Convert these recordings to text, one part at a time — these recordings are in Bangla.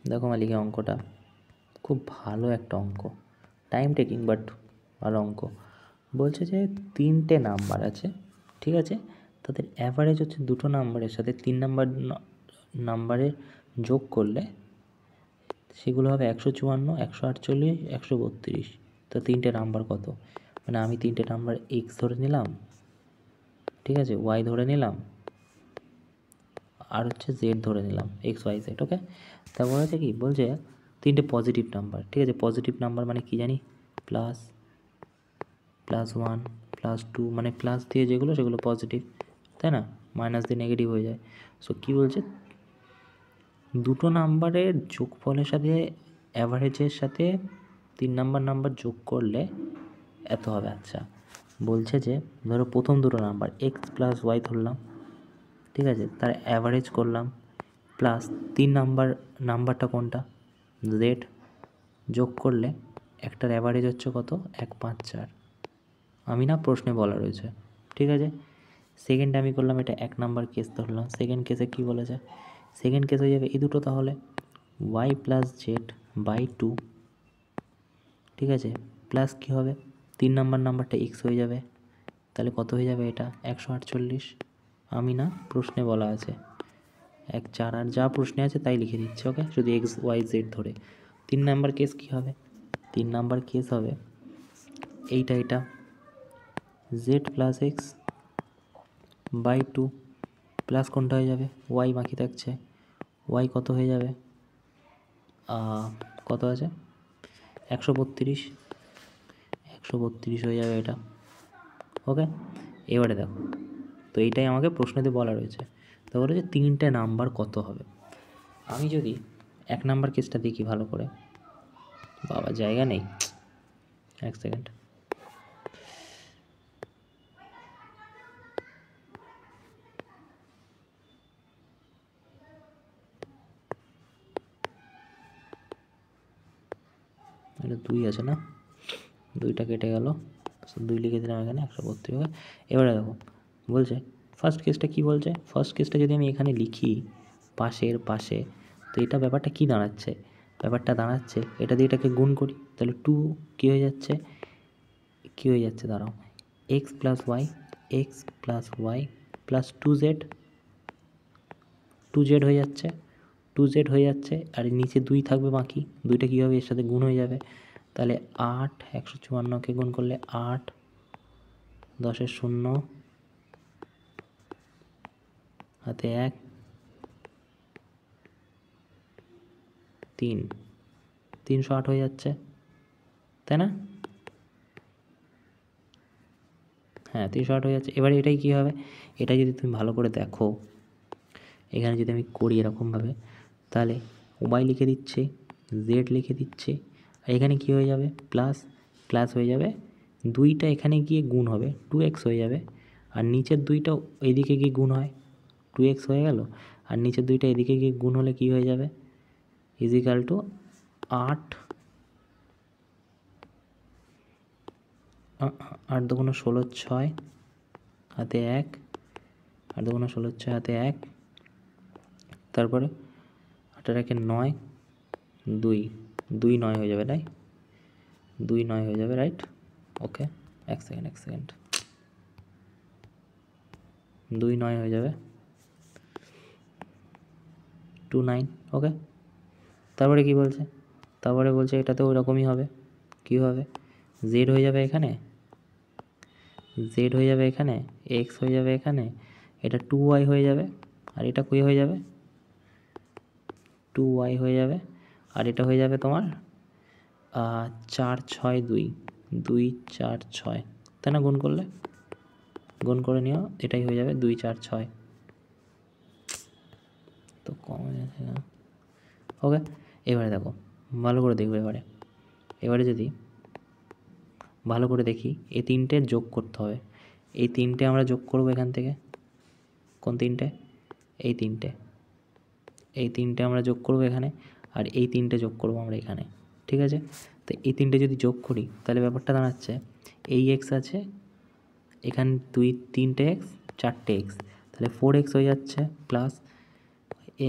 দেখো মালিকা, অঙ্কটা খুব ভালো একটা অঙ্ক, টাইম টেকিং বাট ভালো অঙ্ক। বলছে যে 3টে নাম্বার আছে, ঠিক আছে, তাদের অ্যাভারেজ হচ্ছে 2টো নাম্বারের সাথে 3 নাম্বারের যোগ করলে সেগুলো হবে 154, 148, 132। তো 3টে নাম্বার কত? মানে আমি 3টে নাম্বার এক্স ধরে নিলাম, ঠিক আছে, ওয়াই ধরে নিলাম, আর হচ্ছে জেড ধরে নিলাম, এক্স ওয়াই জেড। ওকে, তারপর হচ্ছে কি বলছে 3টে পজিটিভ নাম্বার, ঠিক আছে। পজিটিভ নাম্বার মানে কি জানি, প্লাস +1 +2, মানে প্লাস দিয়ে যেগুলো সেগুলো পজিটিভ, তাই না? মাইনাস দিয়ে নেগেটিভ হয়ে যায়। সো কী বলছে, 2টো নাম্বারের যোগফলের সাথে অ্যাভারেজের সাথে 3 নাম্বার যোগ করলে এত হবে। আচ্ছা, বলছে যে ধরো প্রথম 2টো নাম্বার এক্স প্লাস ওয়াই ধরলাম, ঠিক আছে, তার অ্যাভারেজ করলাম, প্লাস 3 নাম্বারটা কোনটা, জেড, যোগ করলে একটার অ্যাভারেজ হচ্ছে কত, 1, 5, 4। আমি না প্রশ্নে বলা রয়েছে, ঠিক আছে। সেকেন্ডে আমি করলাম এটা 1 নাম্বার কেস ধরলাম। সেকেন্ড কেসে কী বলেছে, সেকেন্ড কেস হয়ে যাবে এই দুটো, তাহলে ওয়াই প্লাস জেড বাই 2, ঠিক আছে, প্লাস কী হবে 3 নাম্বারটা এক্স হয়ে যাবে, তাহলে কত হয়ে যাবে এটা 148। আমি না প্রশ্নে বলা আছে 1, 4, আর যা প্রশ্নে আছে তাই লিখে দিচ্ছি। ওকে, শুধু এক্স ওয়াই জেড ধরে। 3 নাম্বার কেস কী হবে, 3 নাম্বার কেস হবে এটা Z plus X by 2, plus কোনটা হয়ে যাবে, ওয়াই বাকি থাকছে, ওয়াই কত হয়ে যাবে, কত আছে 132 হয়ে যাবে এটা। ওকে, এবারে দেখো, তো এইটাই আমাকে প্রশ্নতে বলা রয়েছে। তো বলেছে 3টে নাম্বার কত হবে। আমি যদি 1 নাম্বার কেসটা দেখি ভালো করে, বাবা জায়গা নেই, 1 সেকেন্ড। এটা 2 আছে না, 2টা কেটে গেল, 2 লিখে দিলাম এখানে, 132 হবে। এবারে দেখো বলছে ফার্স্ট কেসটা কী বলছে, ফার্স্ট কেসটা যদি আমি এখানে লিখি পাশের পাশে, তো এটা ব্যাপারটা কী দাঁড়াচ্ছে, ব্যাপারটা দাঁড়াচ্ছে এটা দিয়ে এটাকে গুণ করি, তাহলে 2 কী হয়ে যাচ্ছে, দাঁড়াও, x plus Y plus 2z হয়ে যাচ্ছে, 2z হয়ে যাচ্ছে, আর নিচে 2 থাকবে বাকি, 2টা কী হবে এর সাথে গুণ হয়ে যাবে, তাহলে 8, 154কে গুণ করলে 8, 10-এর 0, হাতে 1, 3, 308 হয়ে যাচ্ছে, তাই না? হ্যাঁ, 308 হয়ে যাচ্ছে। এবারে এটাই কী হবে, এটা যদি তুমি ভালো করে দেখো, এখানে যদি আমি করি এরকমভাবে, তাহলে ওয়াই লিখে দিচ্ছে, জেড লিখে দিচ্ছে, আর এখানে কী হয়ে যাবে, প্লাস হয়ে যাবে, 2টা এখানে গিয়ে গুণ হবে, 2x হয়ে যাবে, আর নিচের 2টা এদিকে গিয়ে গুণ হয়, 2x হয়ে গেল, আর নিচের 2টা এদিকে গিয়ে গুণ হলে কী হয়ে যাবে, ইজিক্যাল টু 8, 8 দুগুণ 16, 6, হাতে 1, 8 দুগুণ 16, 6, হাতে 1, তারপরে 8-এর 1-এ 9, 2 9 হয়ে যাবে, তাই 2 9 হয়ে যাবে, রাইট? ওকে, 1 সেকেন্ড, 2 9 হয়ে যাবে, 2 9। ওকে, তারপরে কি বলছে, তারপরে বলছে এটাতে ওই রকমই হবে, কী হবে, জেড হয়ে যাবে এখানে, এক্স হয়ে যাবে এখানে, এটা 2y হয়ে যাবে, আর এটা কী হয়ে যাবে, 2y হয়ে যাবে, আর এটা হয়ে যাবে তোমার 4 6 2, 2 4 6, তাই না? গুণ করে নিও, এটাই হয়ে যাবে 2 4 6, তো কম হয়ে যাচ্ছে না। ওকে, এবারে দেখো ভালো করে দেখবে, এবারে যদি ভালো করে দেখি, এই 3টের যোগ করতে হবে, এই 3টে আমরা যোগ করবো এখান থেকে, কোন 3টে, এই 3টে আমরা যোগ করবো এখানে, আর এই 3টে যোগ করবো আমরা এখানে, ঠিক আছে। তো এই 3টে যদি যোগ করি তাহলে ব্যাপারটা দাঁড়াচ্ছে, এই এক্স আছে এখানে, 3টে এক্স, 4টে এক্স, তাহলে 4x হয়ে যাচ্ছে, plus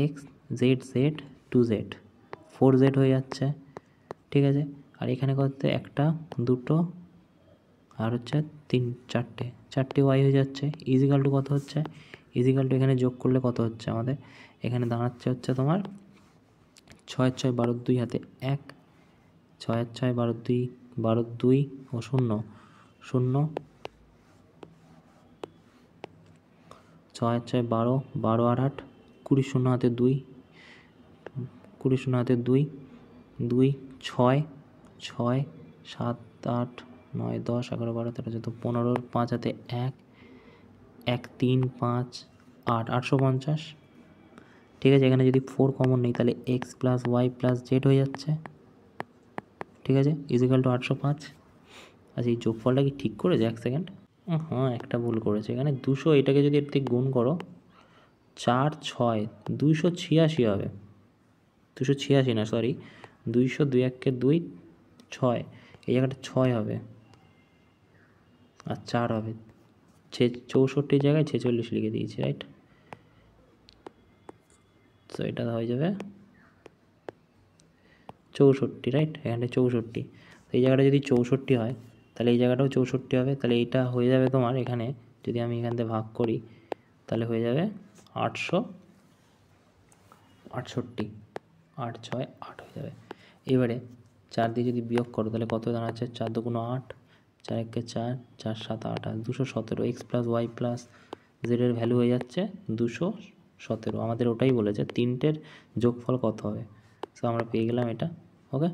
x Z 2z, 4z হয়ে যাচ্ছে, ঠিক আছে। আর এখানে কত, একটা দুটো আর হচ্ছে তিন, চারটে ওয়াই হয়ে যাচ্ছে। ইজিক্যাল টু কত হচ্ছে, ইজিক্যাল টু এখানে যোগ করলে কত হচ্ছে আমাদের, এখানে দাঁড়াচ্ছে হচ্ছে তোমার 6 6 12 2 হাতে 1, 6 6 12 2 12 2 ও 0 0, 6 6 12 12 আর 8 20 0 হাতে 2, 20 0 হাতে 2 2 6 6 7 8 9 10 11 12 13 14 15 5 হাতে 1 1 3 5 8 850, ঠিক আছে। এখানে যদি 4 কমন নেই তাহলে X plus Y plus Z হয়ে যাচ্ছে, ঠিক আছে, ইজিক্যাল টু 805। আচ্ছা এই যোগফলটা কি ঠিক করেছে? এক সেকেন্ড, হ্যাঁ একটা ভুল করেছে এখানে। 200 এটাকে যদি এর থেকে গুণ করো 4 6 286 হবে, 286 না সরি, 200 2 1 2 6, এই জায়গাটা 6 হবে আর 4 হবে, 64 জায়গায় 46 লিখে দিয়েছি, রাইট। তো এটা হয়ে যাবে 64, রাইট, এখানটা 64। তো এই জায়গাটা যদি 64 হয় তাহলে এই জায়গাটাও 64 হবে, তাহলে এইটা হয়ে যাবে তোমার এখানে, যদি আমি এখান থেকে ভাগ করি তাহলে হয়ে যাবে 868, 8 6 8 হয়ে যাবে। এবারে 4 দিয়ে যদি বিয়োগ করো তাহলে কত দাঁড়াচ্ছে, 4 2 8, 4 1 4, 4 7 8 আর 217, এক্স প্লাস ওয়াই প্লাস জেডের ভ্যালু হয়ে যাচ্ছে 217। আমাদের ওটাই বলেছে তিনটের যোগফল কত হবে, তো আমরা পেয়ে গেলাম এটা, ওকে।